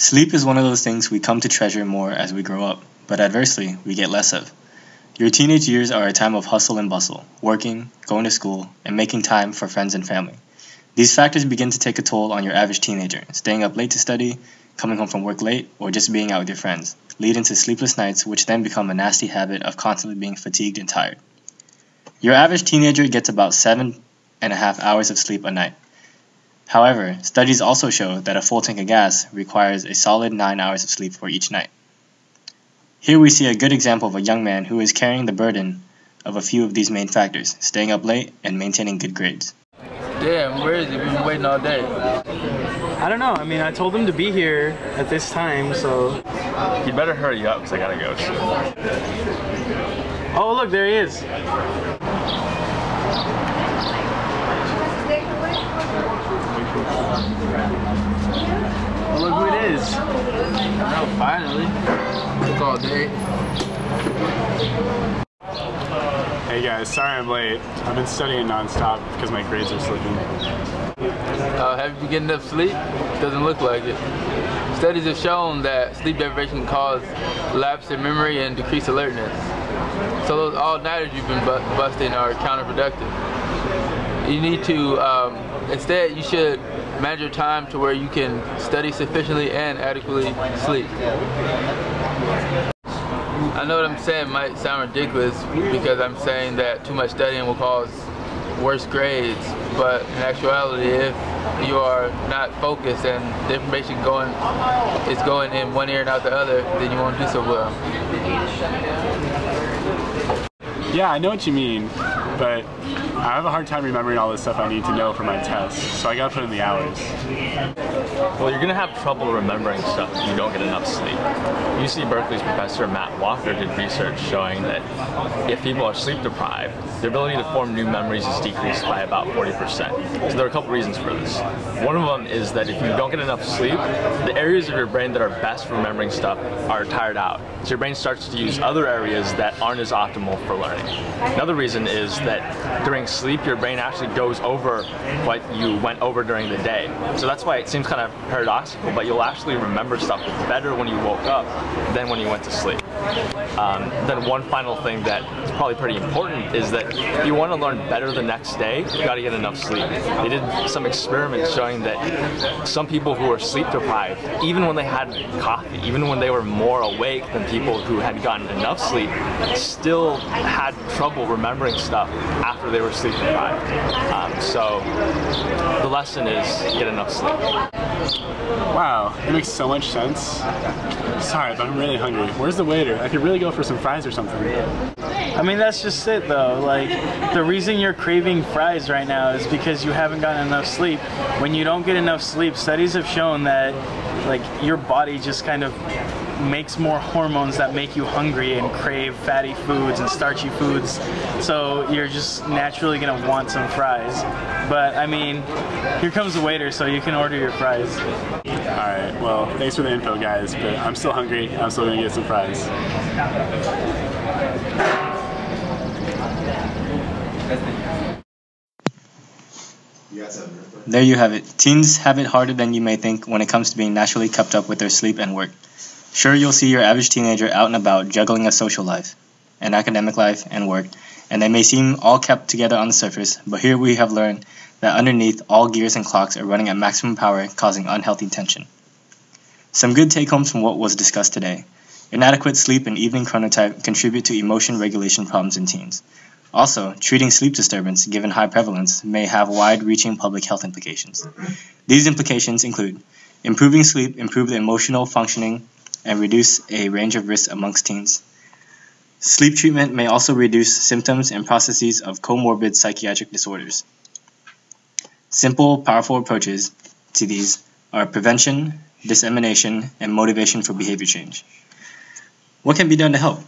Sleep is one of those things we come to treasure more as we grow up, but adversely, we get less of. Your teenage years are a time of hustle and bustle, working, going to school, and making time for friends and family. These factors begin to take a toll on your average teenager, staying up late to study, coming home from work late, or just being out with your friends, leading to sleepless nights which then become a nasty habit of constantly being fatigued and tired. Your average teenager gets about 7.5 hours of sleep a night. However, studies also show that a full tank of gas requires a solid 9 hours of sleep for each night. Here we see a good example of a young man who is carrying the burden of a few of these main factors, staying up late and maintaining good grades. Damn, where is he? We've been waiting all day. I don't know. I mean, I told him to be here at this time, so... You better hurry up, because I gotta go soon. Oh, look, there he is. Oh, look who it is. Oh, finally. Took all day. Hey guys, sorry I'm late. I've been studying non-stop because my grades are slipping. Have you been getting enough sleep? Doesn't look like it. Studies have shown that sleep deprivation can cause lapse in memory and decreased alertness. So those all-nighters you've been busting are counterproductive. You need to, instead you should manage your time to where you can study sufficiently and adequately sleep. I know what I'm saying might sound ridiculous because I'm saying that too much studying will cause worse grades, but in actuality, if you are not focused and the information is going in one ear and out the other, then you won't do so well. Yeah, I know what you mean, but I have a hard time remembering all this stuff I need to know for my tests, so I gotta put in the hours. Well, you're gonna have trouble remembering stuff if you don't get enough sleep. UC Berkeley's professor Matt Walker did research showing that if people are sleep deprived, their ability to form new memories is decreased by about 40%. So there are a couple reasons for this. One of them is that if you don't get enough sleep, the areas of your brain that are best for remembering stuff are tired out. So your brain starts to use other areas that aren't as optimal for learning. Another reason is that during sleep, your brain actually goes over what you went over during the day. So that's why it seems kind of paradoxical, but you'll actually remember stuff better when you woke up than when you went to sleep. Then one final thing that is probably pretty important is that if you want to learn better the next day, you got to get enough sleep. They did some experiments showing that some people who were sleep deprived, even when they had coffee, even when they were more awake than people who had gotten enough sleep, still had trouble remembering stuff after they were sleep deprived. So the lesson is get enough sleep. Wow, that makes so much sense. Sorry, but I'm really hungry. Where's the waiter? I could really go for some fries or something. I mean, that's just it though. Like, the reason you're craving fries right now is because you haven't gotten enough sleep. When you don't get enough sleep, studies have shown that, like, your body just kind of makes more hormones that make you hungry and crave fatty foods and starchy foods, so you're just naturally gonna want some fries. But I mean, here comes the waiter, so you can order your fries. Alright, well, thanks for the info guys, but I'm still hungry. I'm still gonna get some fries. There you have it. Teens have it harder than you may think when it comes to being naturally kept up with their sleep and work. Sure, you'll see your average teenager out and about juggling a social life, an academic life, and work, and they may seem all kept together on the surface, but here we have learned that underneath, all gears and clocks are running at maximum power, causing unhealthy tension. Some good take-homes from what was discussed today. Inadequate sleep and evening chronotype contribute to emotion regulation problems in teens. Also, treating sleep disturbance, given high prevalence, may have wide-reaching public health implications. These implications include improving sleep, improve the emotional functioning, and reduce a range of risks amongst teens. Sleep treatment may also reduce symptoms and processes of comorbid psychiatric disorders. Simple, powerful approaches to these are prevention, dissemination, and motivation for behavior change. What can be done to help?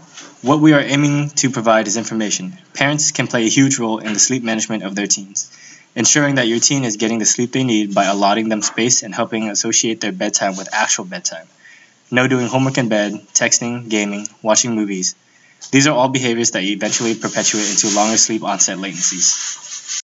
What we are aiming to provide is information. Parents can play a huge role in the sleep management of their teens, ensuring that your teen is getting the sleep they need by allotting them space and helping associate their bedtime with actual bedtime. No doing homework in bed, texting, gaming, watching movies. These are all behaviors that eventually perpetuate into longer sleep onset latencies.